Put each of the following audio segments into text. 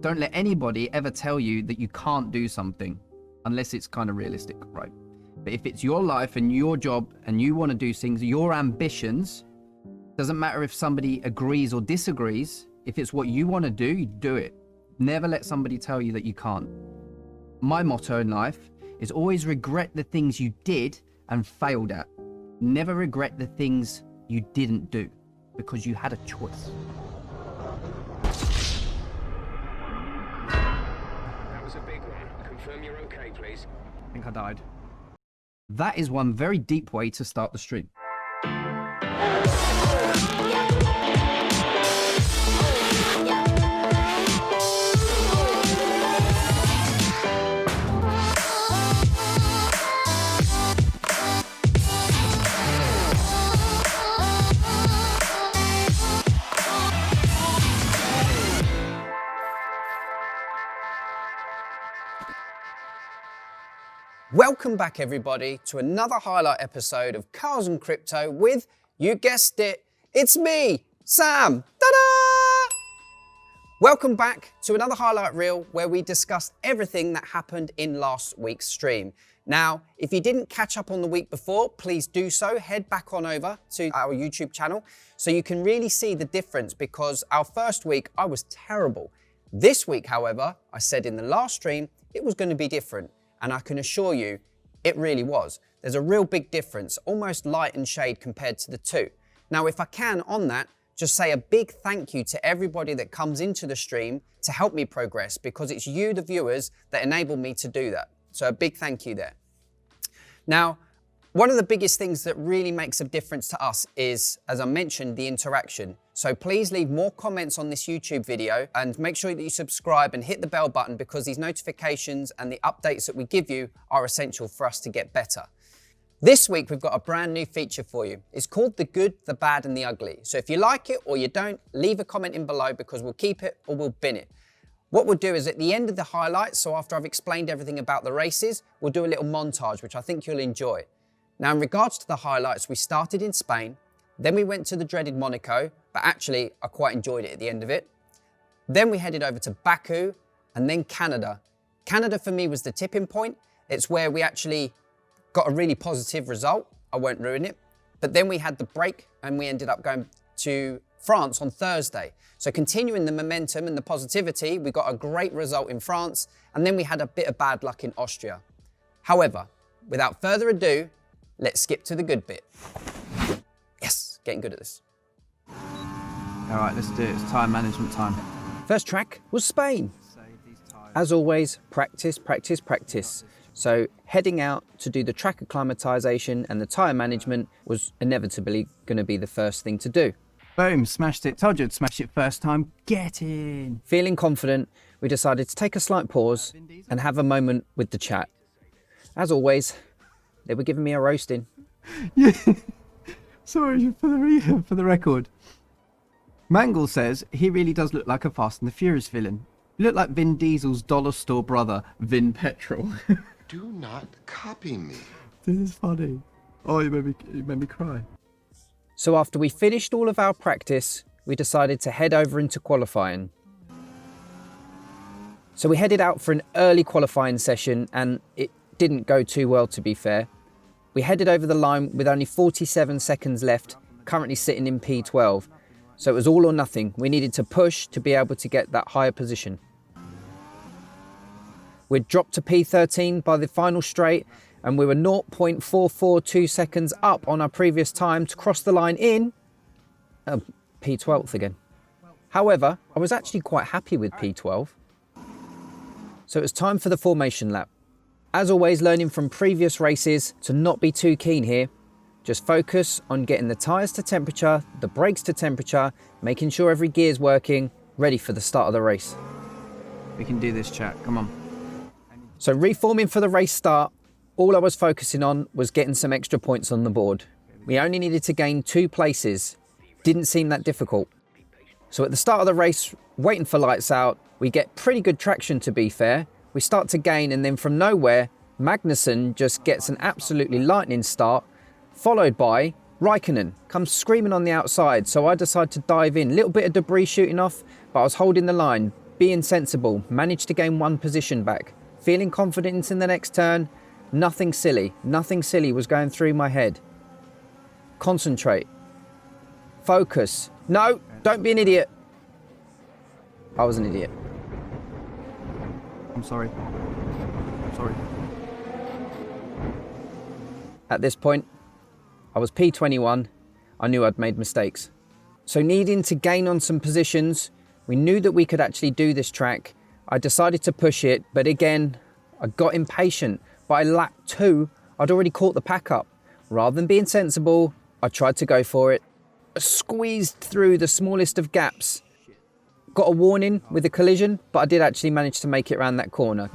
Don't let anybody ever tell you that you can't do something unless it's kind of realistic, right? But if it's your life and your job and you want to do things, your ambitions, doesn't matter if somebody agrees or disagrees, if it's what you want to do, you do it. Never let somebody tell you that you can't. My motto in life is always regret the things you did and failed at. Never regret the things you didn't do, because you had a choice. That was a big one. Confirm you're okay, please. I think I died. That is one very deep way to start the stream. Welcome back everybody to another highlight episode of Cars and Crypto with, you guessed it, it's me, Sam. Ta-da! Welcome back to another highlight reel where we discussed everything that happened in last week's stream. Now, if you didn't catch up on the week before, please do so. Head back on over to our YouTube channel so you can really see the difference, because our first week I was terrible. This week, however, I said in the last stream it was going to be different. And I can assure you, it really was. There's a real big difference, almost light and shade compared to the two. Now, if I can, on that, just say a big thank you to everybody that comes into the stream to help me progress, because it's you, the viewers, that enable me to do that. So a big thank you there. Now, one of the biggest things that really makes a difference to us is, as I mentioned, the interaction. So please leave more comments on this YouTube video and make sure that you subscribe and hit the bell button, because these notifications and the updates that we give you are essential for us to get better. This week, we've got a brand new feature for you. It's called The Good, The Bad and The Ugly. So if you like it or you don't, leave a comment in below, because we'll keep it or we'll bin it. What we'll do is at the end of the highlights, so after I've explained everything about the races, we'll do a little montage, which I think you'll enjoy. Now, in regards to the highlights, we started in Spain, then we went to the dreaded Monaco, but actually I quite enjoyed it at the end of it. Then we headed over to Baku and then Canada. Canada for me was the tipping point. It's where we actually got a really positive result. I won't ruin it. But then we had the break and we ended up going to France on Thursday. So continuing the momentum and the positivity, we got a great result in France, and then we had a bit of bad luck in Austria. However, without further ado, let's skip to the good bit. Yes, getting good at this. All right, let's do it. It's time management time. First track was Spain. As always, practice, practice, practice. So heading out to do the track acclimatization and the tyre management was inevitably going to be the first thing to do. Boom, smashed it. Told you I'd smash it first time. Get in. Feeling confident, we decided to take a slight pause and have a moment with the chat. As always, they were giving me a roasting. Yeah. Sorry, for the record. Mangle says he really does look like a Fast and the Furious villain. You look like Vin Diesel's dollar store brother, Vin Petrol. Do not copy me. This is funny. Oh, you made me cry. So after we finished all of our practice, we decided to head over into qualifying. So we headed out for an early qualifying session, and it didn't go too well, to be fair. We headed over the line with only 47 seconds left, currently sitting in P12. So it was all or nothing. We needed to push to be able to get that higher position. We'd dropped to P13 by the final straight, and we were 0.442 seconds up on our previous time to cross the line in P12th again. However, I was actually quite happy with P12. So it was time for the formation lap. As always, learning from previous races to not be too keen here. Just focus on getting the tyres to temperature, the brakes to temperature, making sure every gear is working, ready for the start of the race. We can do this, chat. Come on. So reforming for the race start, all I was focusing on was getting some extra points on the board. We only needed to gain 2 places. Didn't seem that difficult. So at the start of the race, waiting for lights out, we get pretty good traction, to be fair. We start to gain, and then from nowhere, Magnussen just gets an absolutely lightning start, followed by Raikkonen comes screaming on the outside. So I decide to dive in. Little bit of debris shooting off, but I was holding the line. being sensible, managed to gain one position back, feeling confident in the next turn. Nothing silly was going through my head. Concentrate. Focus. No, don't be an idiot. I was an idiot. I'm sorry. Sorry. At this point, I was P21. I knew I'd made mistakes. So needing to gain on some positions, we knew that we could actually do this track. I decided to push it, but again, I got impatient. By lap 2, I'd already caught the pack up. Rather than being sensible, I tried to go for it. I squeezed through the smallest of gaps. Got a warning with a collision, but I did actually manage to make it around that corner.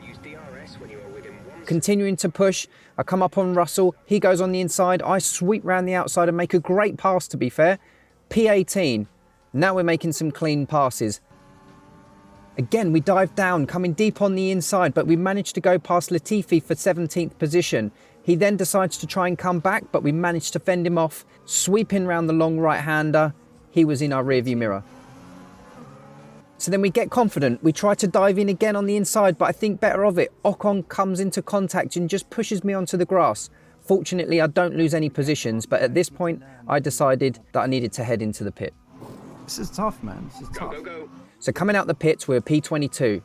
Use DRS when you are within 1 Continuing to push, I come up on Russell, he goes on the inside, I sweep round the outside and make a great pass, to be fair. P18, now we're making some clean passes. Again, we dive down, coming deep on the inside, but we managed to go past Latifi for 17th position. He then decides to try and come back, but we managed to fend him off, sweeping round the long right-hander. He was in our rearview mirror. So then we get confident, we try to dive in again on the inside, but I think better of it. Ocon comes into contact and just pushes me onto the grass. Fortunately, I don't lose any positions, but at this point, I decided that I needed to head into the pit. This is tough, man. This is tough. Go. So coming out the pits, we're P22.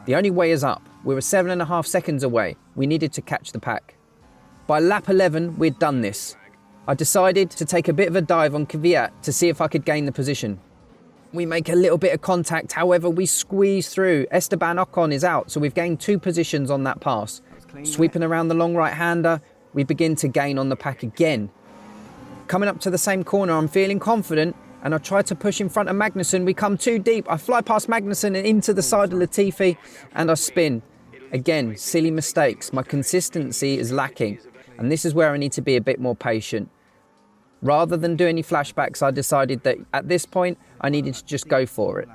The only way is up. We were 7.5 seconds away. We needed to catch the pack. By lap 11, we'd done this. I decided to take a bit of a dive on Kvyat to see if I could gain the position. We make a little bit of contact, however, we squeeze through. Esteban Ocon is out, so we've gained 2 positions on that pass. Sweeping around the long right-hander, we begin to gain on the pack again. Coming up to the same corner, I'm feeling confident, and I try to push in front of Magnussen. We come too deep. I fly past Magnussen and into the side of Latifi, and I spin. Again, silly mistakes. My consistency is lacking, and this is where I need to be a bit more patient. Rather than do any flashbacks, I decided that at this point, I needed to just go for it.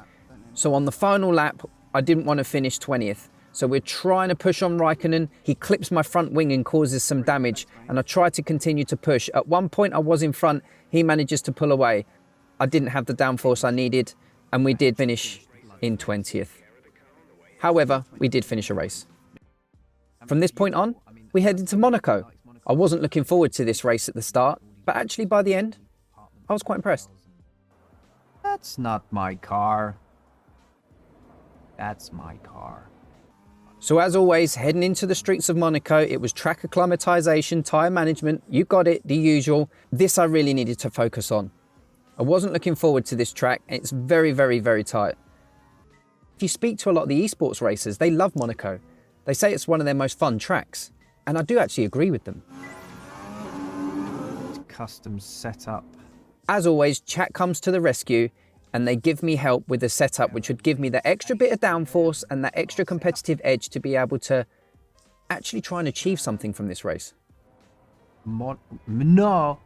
So on the final lap, I didn't want to finish 20th. So we're trying to push on Raikkonen. He clips my front wing and causes some damage, and I try to continue to push. At one point, I was in front. He manages to pull away. I didn't have the downforce I needed, and we did finish in 20th. However, we did finish a race. From this point on, we headed to Monaco. I wasn't looking forward to this race at the start, but actually by the end, I was quite impressed. That's not my car. That's my car. So as always, heading into the streets of Monaco, it was track acclimatization, tyre management, you got it, the usual. This I really needed to focus on. I wasn't looking forward to this track. It's very, very, very tight. If you speak to a lot of the esports racers, they love Monaco. They say it's one of their most fun tracks. And I do actually agree with them. Custom setup. As always, chat comes to the rescue and they give me help with the setup, which would give me the extra bit of downforce and that extra competitive edge to be able to actually try and achieve something from this race. Monaco.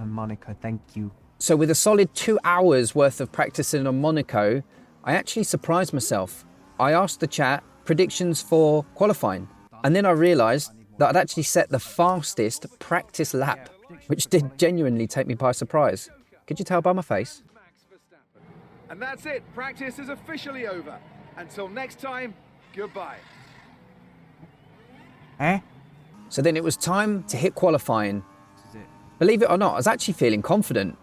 Monaco, thank you. So with a solid 2 hours worth of practicing on Monaco, I actually surprised myself. I asked the chat predictions for qualifying, and then I realized that I'd actually set the fastest practice lap, which did genuinely take me by surprise. Could you tell by my face? And that's it. Practice is officially over. Until next time, goodbye. So then it was time to hit qualifying. Believe it or not, I was actually feeling confident.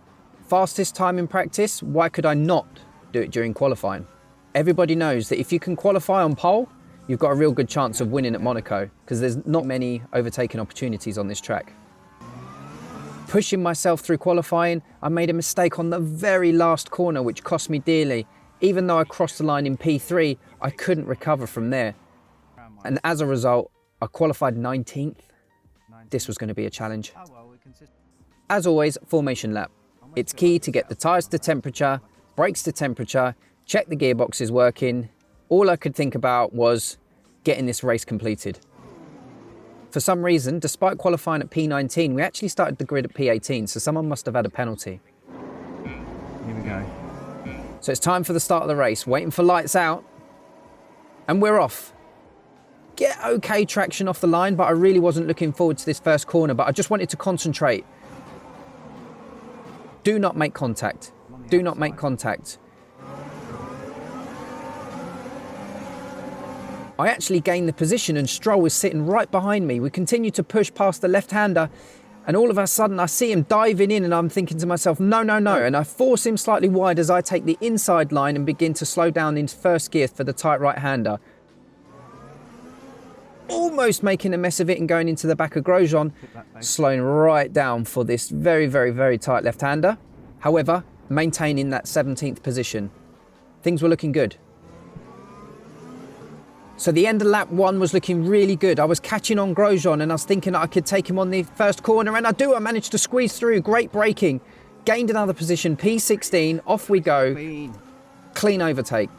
Fastest time in practice, why could I not do it during qualifying? Everybody knows that if you can qualify on pole, you've got a real good chance of winning at Monaco because there's not many overtaking opportunities on this track. Pushing myself through qualifying, I made a mistake on the very last corner, which cost me dearly. Even though I crossed the line in P3, I couldn't recover from there. And as a result, I qualified 19th. This was going to be a challenge. As always, formation lap. It's key to get the tyres to temperature, brakes to temperature, check the gearbox is working. All I could think about was getting this race completed. For some reason, despite qualifying at P19, we actually started the grid at P18, so someone must have had a penalty. Here we go. So it's time for the start of the race, waiting for lights out, and we're off. Get okay traction off the line, but I really wasn't looking forward to this first corner, but I just wanted to concentrate. Do not make contact. do not make contact. I actually gained the position and Stroll was sitting right behind me. We continued to push past the left-hander and all of a sudden I see him diving in and I'm thinking to myself, no, no, no. And I force him slightly wide as I take the inside line and begin to slow down into first gear for the tight right-hander. Almost making a mess of it and going into the back of Grosjean, slowing right down for this very, very, very tight left-hander. However, maintaining that 17th position. Things were looking good. So the end of lap 1 was looking really good. I was catching on Grosjean and I was thinking I could take him on the first corner, and I do. I managed to squeeze through. Great braking. Gained another position, P16. Off we go. Clean overtake.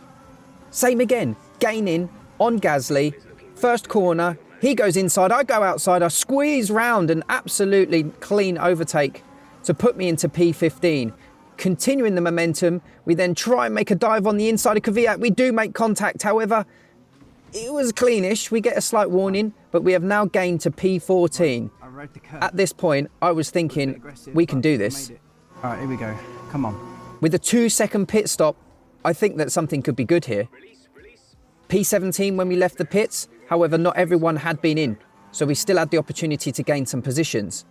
Same again. Gaining on Gasly. First corner. He goes inside. I go outside. I squeeze round and absolutely clean overtake to put me into P15. Continuing the momentum, we then try and make a dive on the inside of Kvyat. We do make contact. However, it was cleanish. We get a slight warning, but we have now gained to P14. At this point, I was thinking, we can do this. All right, here we go. Come on. With a 2-second pit stop, I think that something could be good here. P17 when we left the pits, however, not everyone had been in, so we still had the opportunity to gain some positions.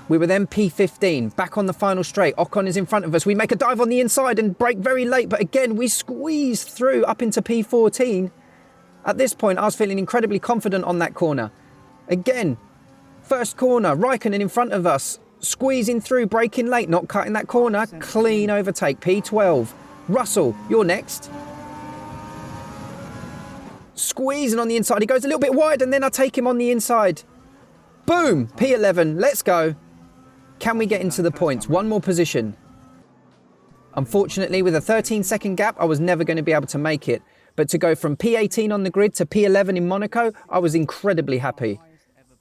We were then P15, back on the final straight. Ocon is in front of us. We make a dive on the inside and brake very late, but again, we squeezed through up into P14. At this point, I was feeling incredibly confident on that corner. Again, first corner, Raikkonen in front of us, squeezing through, braking late, not cutting that corner. Clean overtake, P12. Russell, you're next. Squeezing on the inside. He goes a little bit wide, and then I take him on the inside. Boom, P11, let's go. Can we get into the points? One more position. Unfortunately, with a 13-second gap, I was never going to be able to make it. But to go from P18 on the grid to P11 in Monaco, I was incredibly happy.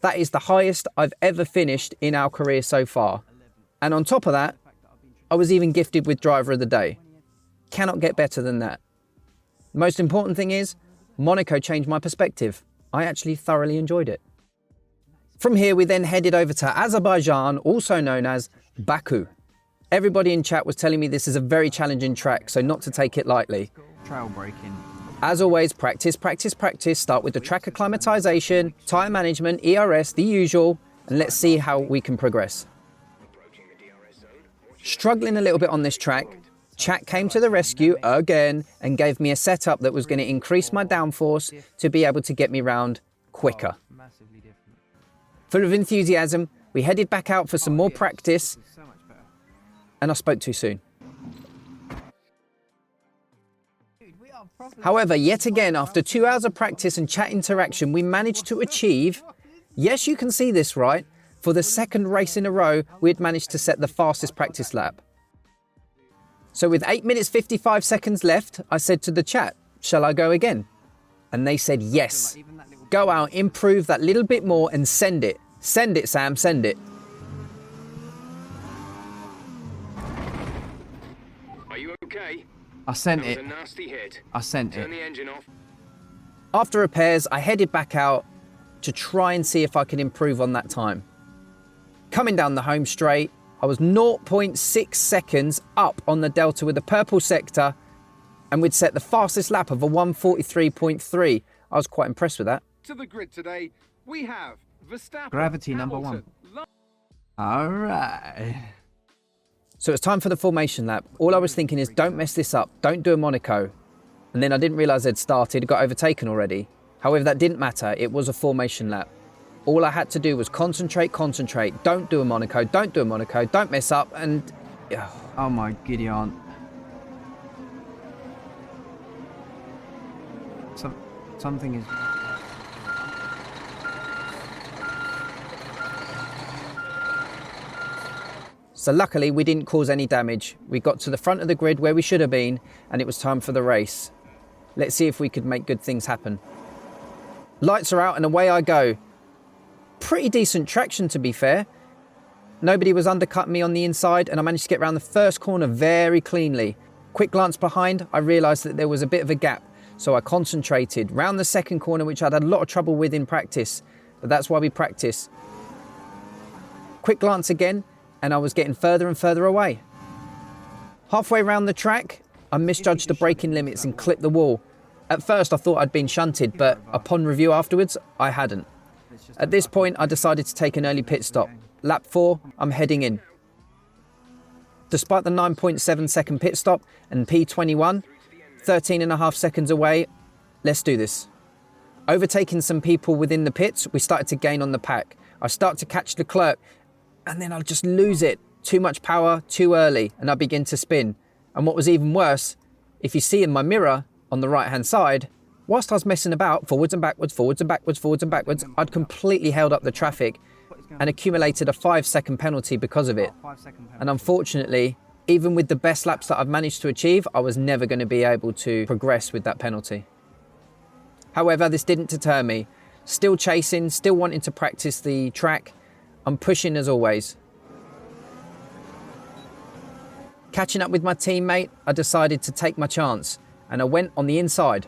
That is the highest I've ever finished in our career so far. And on top of that, I was even gifted with Driver of the Day. Cannot get better than that. The most important thing is, Monaco changed my perspective. I actually thoroughly enjoyed it. From here, we then headed over to Azerbaijan, also known as Baku. Everybody in chat was telling me this is a very challenging track, so not to take it lightly. Trail braking. As always, practice, practice, practice. Start with the track acclimatization, tyre management, ERS, the usual, and let's see how we can progress. Struggling a little bit on this track, chat came to the rescue again and gave me a setup that was going to increase my downforce to be able to get me round quicker. Full of enthusiasm, we headed back out for some more practice, and I spoke too soon. However, yet again, after 2 hours of practice and chat interaction, we managed to achieve, yes, you can see this right, for the second race in a row, we had managed to set the fastest practice lap. So with 8 minutes 55 seconds left, I said to the chat, shall I go again? And they said yes. Go out, improve that little bit more and send it. Send it, Sam, send it. Are you okay? I sent That was it. a nasty hit. I sent Turn it. the engine off. After repairs, I headed back out to try and see if I could improve on that time. Coming down the home straight, I was 0.6 seconds up on the delta with the purple sector, and we'd set the fastest lap of a 1:43.3. I was quite impressed with that. To the grid today, we have Verstappen, Gravity number Hamilton, All right. So it's time for the formation lap. All I was thinking is, don't mess this up. Don't do a Monaco. And then I didn't realise they'd started, got overtaken already. However, that didn't matter. It was a formation lap. All I had to do was concentrate. Don't do a Monaco. Don't do a Monaco. Don't mess up. And Oh my giddy aunt. Something is... so luckily we didn't cause any damage. We got to the front of the grid where we should have been, and it was time for the race. Let's see if we could make good things happen. Lights are out and away I go. Pretty decent traction, to be fair. Nobody was undercutting me on the inside, and I managed to get around the first corner very cleanly. Quick glance behind, I realised that there was a bit of a gap, so I concentrated round the second corner, which I'd had a lot of trouble with in practice, but that's why we practice. Quick glance again, and I was getting further and further away. Halfway around the track, I misjudged the braking limits and clipped the wall. At first I thought I'd been shunted, but upon review afterwards, I hadn't. At this point, I decided to take an early pit stop. Lap 4, I'm heading in. Despite the 9.7 second pit stop and P21, 13.5 seconds away, let's do this. Overtaking some people within the pits, we started to gain on the pack. I start to catch Leclerc, and then I'll just lose it. Too much power, too early, and I begin to spin. And what was even worse, if you see in my mirror on the right-hand side, whilst I was messing about, forwards and backwards, forwards and backwards, forwards and backwards, I'd completely held up the traffic and accumulated a 5-second penalty because of it. And unfortunately, even with the best laps that I've managed to achieve, I was never going to be able to progress with that penalty. However, this didn't deter me. Still chasing, still wanting to practice the track. I'm pushing as always. Catching up with my teammate, I decided to take my chance and I went on the inside.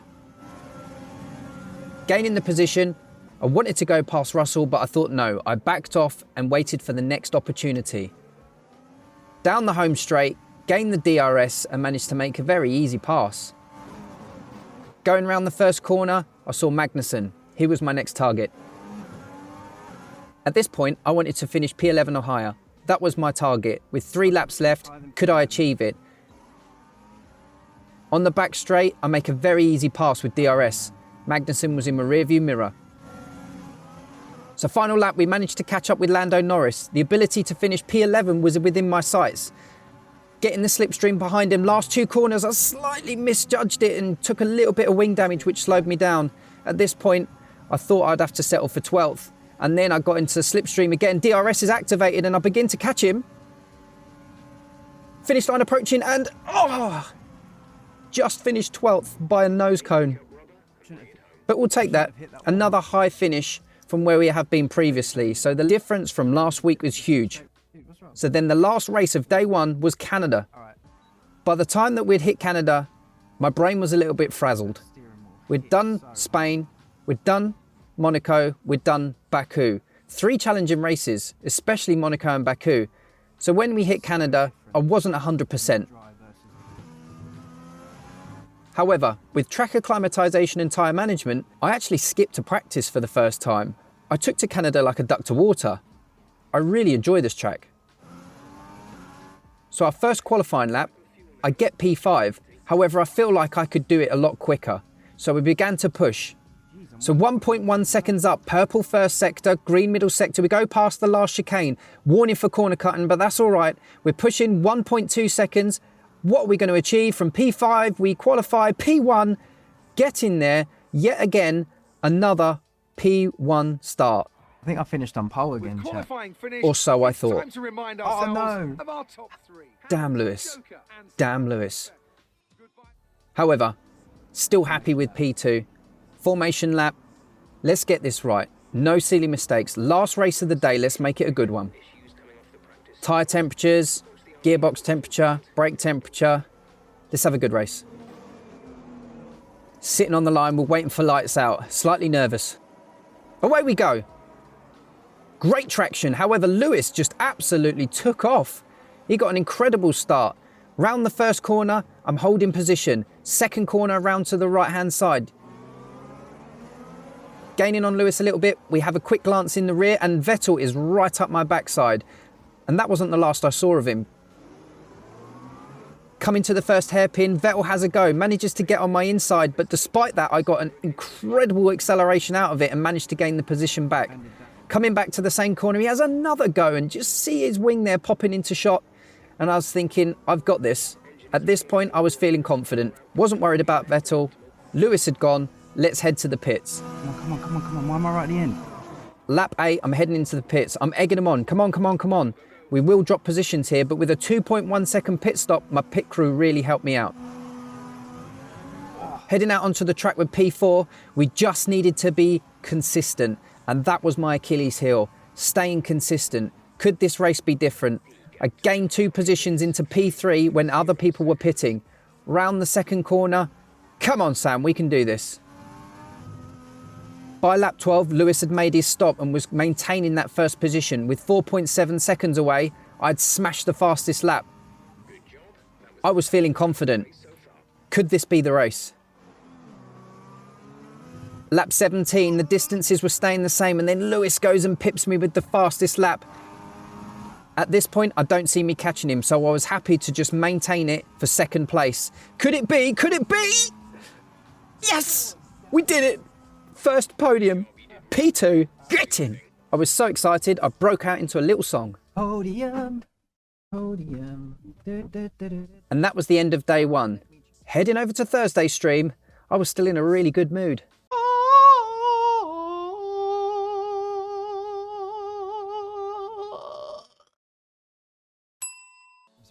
Gaining the position, I wanted to go past Russell, but I thought no. I backed off and waited for the next opportunity. Down the home straight, gained the DRS and managed to make a very easy pass. Going around the first corner, I saw Magnussen. He was my next target. At this point, I wanted to finish P11 or higher. That was my target. With 3 laps left, could I achieve it? On the back straight, I make a very easy pass with DRS. Magnussen was in my rearview mirror. So final lap, we managed to catch up with Lando Norris. The ability to finish P11 was within my sights. Getting the slipstream behind him, last 2 corners, I slightly misjudged it and took a little bit of wing damage, which slowed me down. At this point, I thought I'd have to settle for 12th. And then I got into the slipstream again. DRS is activated and I begin to catch him. Finish line approaching and just finished 12th by a nose cone. But we'll take that. Another high finish from where we have been previously. So the difference from last week was huge. So then the last race of day 1 was Canada. By the time that we'd hit Canada, my brain was a little bit frazzled. We'd done Spain, we'd done Monaco, we'd done Baku. 3 challenging races, especially Monaco and Baku. So when we hit Canada, I wasn't 100%. However, with track acclimatization and tyre management, I actually skipped to practice for the first time. I took to Canada like a duck to water. I really enjoy this track. So our first qualifying lap, I get P5. However, I feel like I could do it a lot quicker. So we began to push. So 1.1 seconds up, purple first sector, green middle sector. We go past the last chicane. Warning for corner cutting, but that's all right. We're pushing 1.2 seconds. What are we going to achieve? From P5, we qualify P1, get in there, yet again, another P1 start. I think I finished on pole again, chap. Qualifying finish. Or so I thought. Time to remind Oh, ourselves no. of our top 3. Damn Lewis. Damn Lewis. However, still happy with P2. Formation lap. Let's get this right. No silly mistakes. Last race of the day, let's make it a good one. Tyre temperatures, gearbox temperature, brake temperature. Let's have a good race. Sitting on the line, we're waiting for lights out. Slightly nervous. Away we go. Great traction. However, Lewis just absolutely took off. He got an incredible start. Round the first corner, I'm holding position. Second corner round to the right-hand side. Gaining on Lewis a little bit. We have a quick glance in the rear and Vettel is right up my backside. And that wasn't the last I saw of him. Coming to the first hairpin, Vettel has a go, manages to get on my inside, but despite that, I got an incredible acceleration out of it and managed to gain the position back. Coming back to the same corner, he has another go and just see his wing there popping into shot. And I was thinking, I've got this. At this point, I was feeling confident. Wasn't worried about Vettel. Lewis had gone. Let's head to the pits. Come on. Why am I right at the end? Lap 8, I'm heading into the pits. I'm egging them on. Come on. We will drop positions here, but with a 2.1 second pit stop, my pit crew really helped me out. Heading out onto the track with P4, we just needed to be consistent. And that was my Achilles heel, staying consistent. Could this race be different? I gained 2 positions into P3 when other people were pitting. Round the second corner. Come on, Sam, we can do this. By lap 12, Lewis had made his stop and was maintaining that first position. With 4.7 seconds away, I'd smashed the fastest lap. I was feeling confident. Could this be the race? Lap 17, the distances were staying the same, and then Lewis goes and pips me with the fastest lap. At this point, I don't see me catching him, so I was happy to just maintain it for second place. Could it be? Could it be? Yes! We did it! First podium. P2, get in! I was so excited, I broke out into a little song. Podium, podium. And that was the end of day one. Heading over to Thursday's stream, I was still in a really good mood.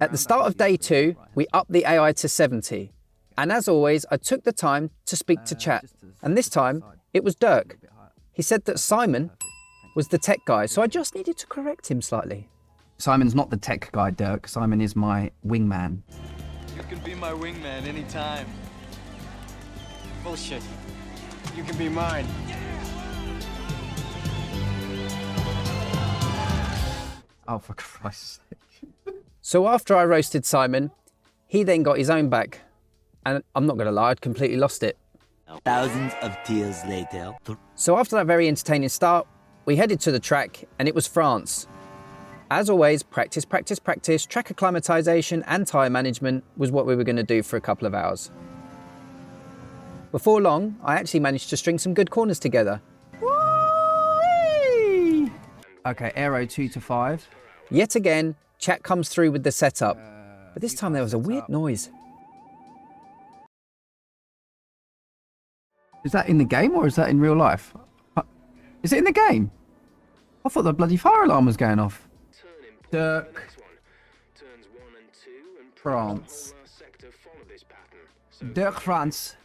At the start of day two, we upped the AI to 70. And as always, I took the time to speak to chat. And this time, it was Dirk. He said that Simon was the tech guy, so I just needed to correct him slightly. Simon's not the tech guy, Dirk. Simon is my wingman. You can be my wingman anytime. Bullshit. You can be mine. Oh, for Christ's sake. So after I roasted Simon, he then got his own back. And I'm not going to lie, I'd completely lost it. Thousands of tears later. So after that very entertaining start, we headed to the track, and it was France. As always, practice, practice, practice, track acclimatization and tyre management was what we were going to do for a couple of hours. Before long, I actually managed to string some good corners together. Whee! Okay, aero 2 to 5. Yet again, chat comes through with the setup, but this time there was a weird noise. Is that in the game or is that in real life? Is it in the game? I thought the bloody fire alarm was going off. Dirk. France. Dirk France.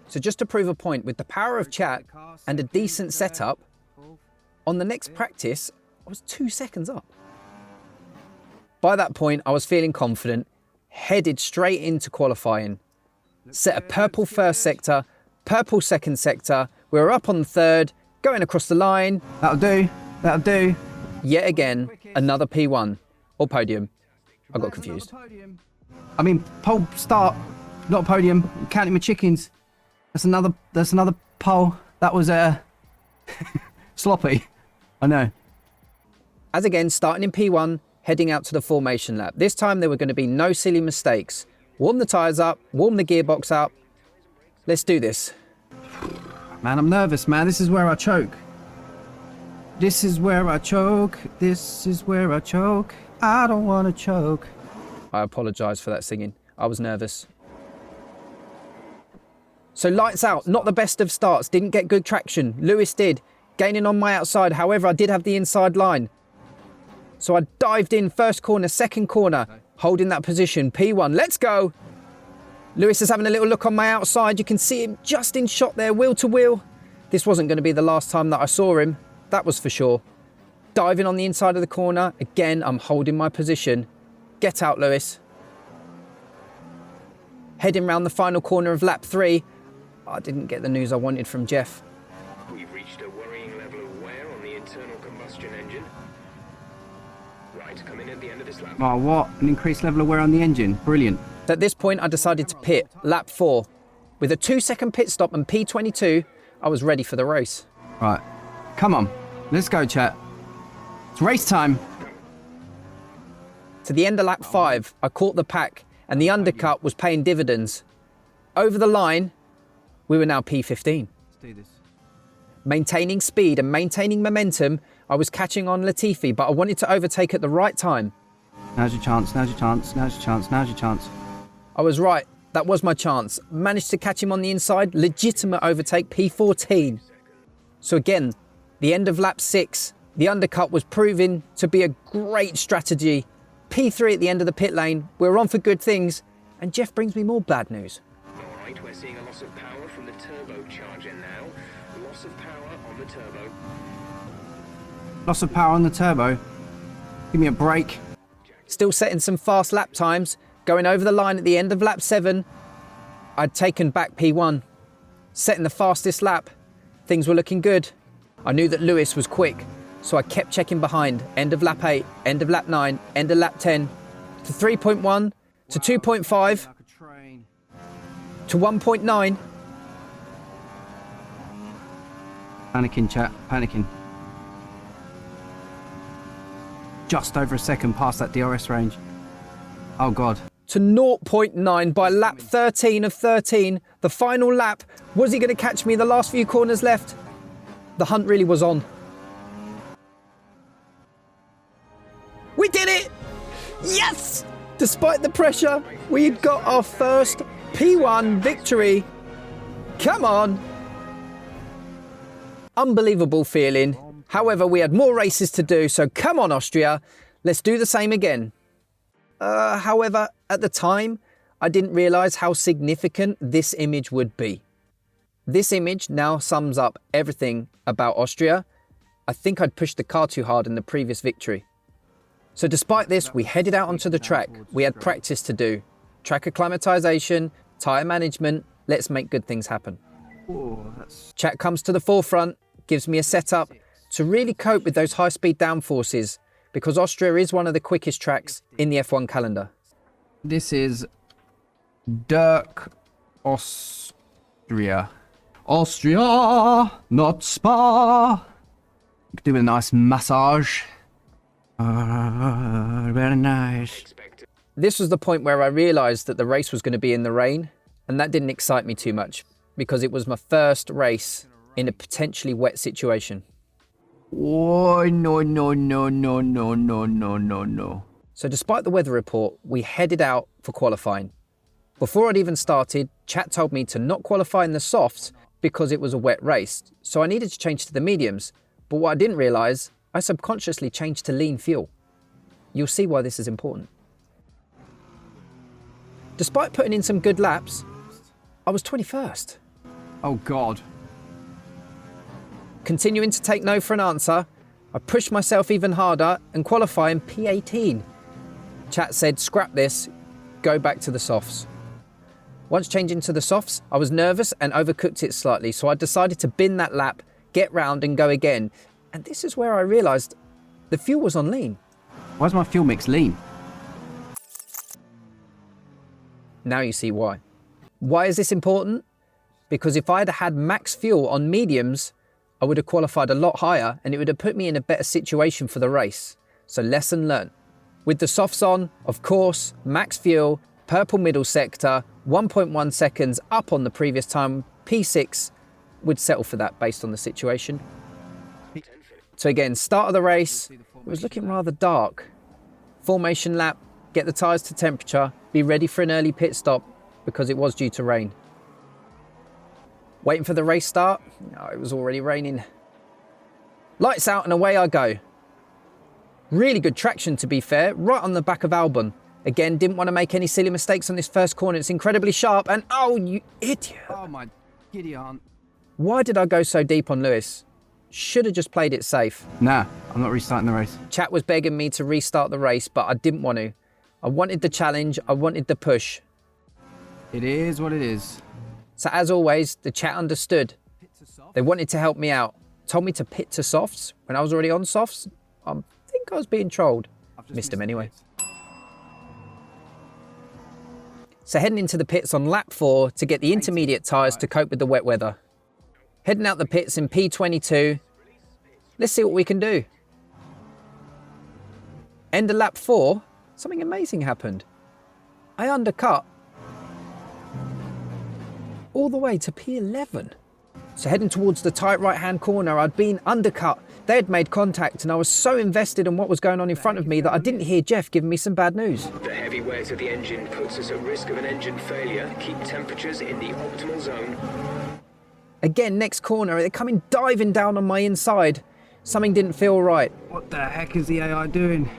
So just to prove a point, with the power of chat and a decent setup, on the next practice, I was 2 seconds up. By that point, I was feeling confident, headed straight into qualifying. Set a purple first sector, purple second sector, we were up on the third, going across the line. That'll do. That'll do. Yet again, another P1, or podium. I got confused. I mean, pole start, not podium. I'm counting my chickens. That's another pole. That was sloppy. I know. As again, starting in P1, heading out to the formation lap. This time there were going to be no silly mistakes. Warm the tyres up, warm the gearbox up. Let's do this. Man, I'm nervous, man. This is where I choke. This is where I choke. This is where I choke. I don't want to choke. I apologise for that singing. I was nervous. So lights out, not the best of starts. Didn't get good traction. Lewis did, gaining on my outside. However, I did have the inside line. So I dived in first corner, second corner, holding that position. P1, let's go. Lewis is having a little look on my outside. You can see him just in shot there, wheel to wheel. This wasn't going to be the last time that I saw him. That was for sure. Diving on the inside of the corner. Again, I'm holding my position. Get out, Lewis. Heading round the final corner of lap 3. I didn't get the news I wanted from Jeff. We've reached a worrying level of wear on the internal combustion engine. Right, come in at the end of this lap. Oh, what? An increased level of wear on the engine. Brilliant. At this point, I decided to pit, lap 4. With a 2-second pit stop and P22, I was ready for the race. Right. Come on. Let's go, chat. It's race time. To the end of lap 5, I caught the pack, and the undercut was paying dividends. Over the line, we were now P15. Let's do this. Maintaining speed and maintaining momentum, I was catching on Latifi, but I wanted to overtake at the right time. Now's your chance. Now's your chance. Now's your chance. Now's your chance. I was right. That was my chance. Managed to catch him on the inside. Legitimate overtake, P14. So again, the end of lap 6, the undercut was proving to be a great strategy. P3 at the end of the pit lane. We're on for good things. And Jeff brings me more bad news. All right, we're seeing a loss of power from the turbocharger now. Loss of power on the turbo. Loss of power on the turbo. Give me a break. Still setting some fast lap times. Going over the line at the end of lap 7. I'd taken back P1. Setting the fastest lap. Things were looking good. I knew that Lewis was quick, so I kept checking behind. End of lap 8, end of lap 9, end of lap 10. To 3.1, to 2.5 to 1.9. Panicking, chat, panicking. Just over a second past that DRS range. Oh God. To 0.9 by lap 13 of 13. The final lap. Was he going to catch me the last few corners left? The hunt really was on. We did it! Yes! Despite the pressure, we had got our first P1 victory. Come on. Unbelievable feeling. However, we had more races to do, so come on, Austria. Let's do the same again. However, at the time, I didn't realise how significant this image would be. This image now sums up everything about Austria. I think I'd pushed the car too hard in the previous victory. So despite this, we headed out onto the track. We had practice to do. Track acclimatisation, tyre management. Let's make good things happen. Chat comes to the forefront, gives me a setup to really cope with those high-speed downforces, because Austria is one of the quickest tracks in the F1 calendar. This is Dirk, Austria. Austria, not Spa. Do a nice massage. Very nice. This was the point where I realised that the race was going to be in the rain, and that didn't excite me too much, because it was my first race in a potentially wet situation. Oh, no. So despite the weather report, we headed out for qualifying. Before I'd even started, chat told me to not qualify in the softs because it was a wet race, so I needed to change to the mediums. But what I didn't realise, I subconsciously changed to lean fuel. You'll see why this is important. Despite putting in some good laps, I was 21st. Oh God. Continuing to take no for an answer, I pushed myself even harder and qualifying P18. Chat said, scrap this, go back to the softs. Once changing to the softs, I was nervous and overcooked it slightly, so I decided to bin that lap, get round and go again. And this is where I realised the fuel was on lean. Why's my fuel mix lean? Now you see why. Why is this important? Because if I'd had max fuel on mediums, I would have qualified a lot higher and it would have put me in a better situation for the race. So lesson learned. With the softs on, of course, max fuel, purple middle sector, 1.1 seconds up on the previous time, P6 would settle for that based on the situation. So again, start of the race, it was looking rather dark. Formation lap, get the tyres to temperature, be ready for an early pit stop because it was due to rain. Waiting for the race start, no, it was already raining. Lights out and away I go. Really good traction to be fair, right on the back of Albon. Again, didn't want to make any silly mistakes on this first corner, it's incredibly sharp and oh you idiot. Oh my giddy aunt. Why did I go so deep on Lewis? Should have just played it safe. Nah, I'm not restarting the race. Chat was begging me to restart the race, but I didn't want to. I wanted the challenge, I wanted the push. It is what it is. So as always, the chat understood. They wanted to help me out. Told me to pit to softs when I was already on softs. I think I was being trolled. Missed them anyway. So heading into the pits on lap 4 to get the intermediate tyres to cope with the wet weather. Heading out the pits in P22. Let's see what we can do. End of lap 4, something amazing happened. I undercut all the way to P11. So heading towards the tight right-hand corner, I'd been undercut. They had made contact and I was so invested in what was going on in front of me that I didn't hear Jeff giving me some bad news. The heavy wear of the engine puts us at risk of an engine failure. Keep temperatures in the optimal zone. Again, next corner, they're coming diving down on my inside. Something didn't feel right. What the heck is the AI doing?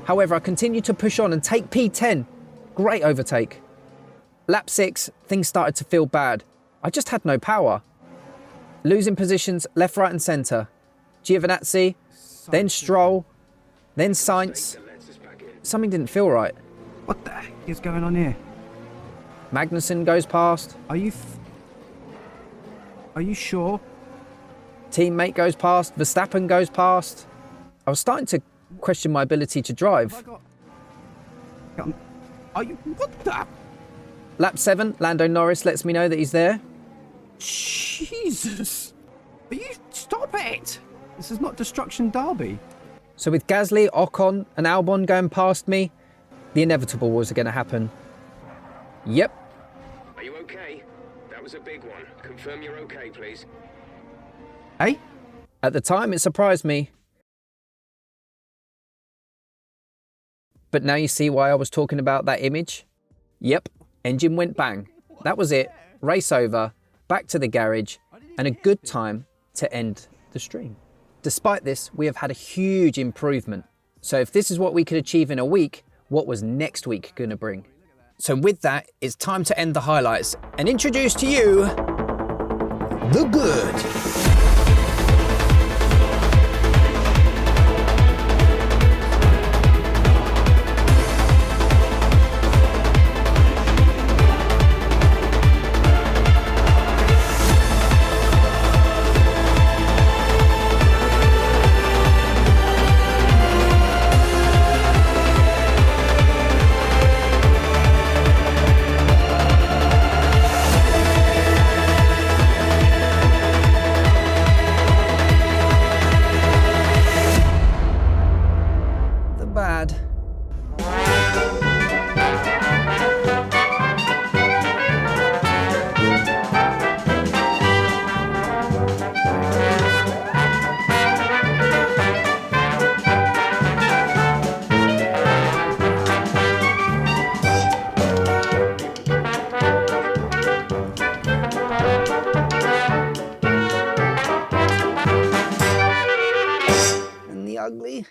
However, I continued to push on and take P10. Great overtake. Lap 6, things started to feel bad. I just had no power. Losing positions left, right and centre. Giovinazzi, then Stroll, then Sainz. Something didn't feel right. What the heck is going on here? Magnussen goes past. Are you sure? Teammate goes past. Verstappen goes past. I was starting to question my ability to drive. Are you... What the... Lap 7, Lando Norris lets me know that he's there. Jesus. Are you... Stop it. This is not Destruction Derby. So with Gasly, Ocon and Albon going past me, the inevitable was going to happen. Yep. Are you okay? That was a big one. Confirm you're okay, please. Hey? At the time, it surprised me. But now you see why I was talking about that image? Yep, engine went bang. That was it. Race over, back to the garage, and a good time to end the stream. Despite this, we have had a huge improvement. So if this is what we could achieve in a week, what was next week going to bring? So with that, it's time to end the highlights and introduce to you the good. Bad. And the ugly.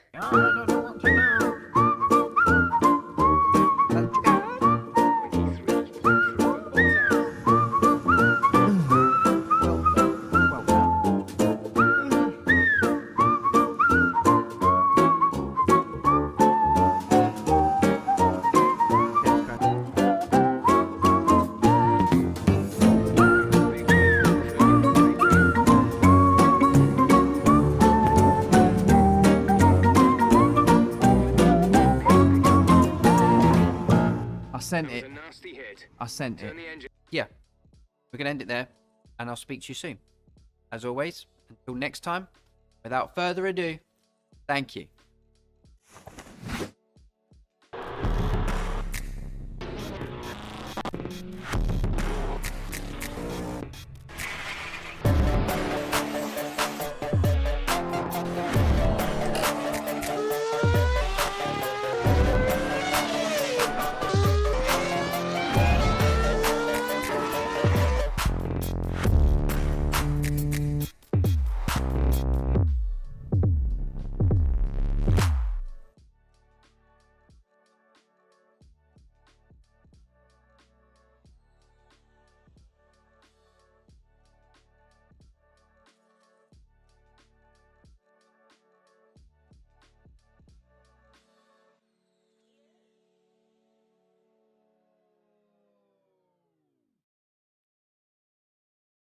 Sent That was it. a nasty hit. I sent it. Turn the engine. Yeah. We're going to end it there, and I'll speak to you soon. As always, until next time, without further ado, thank you.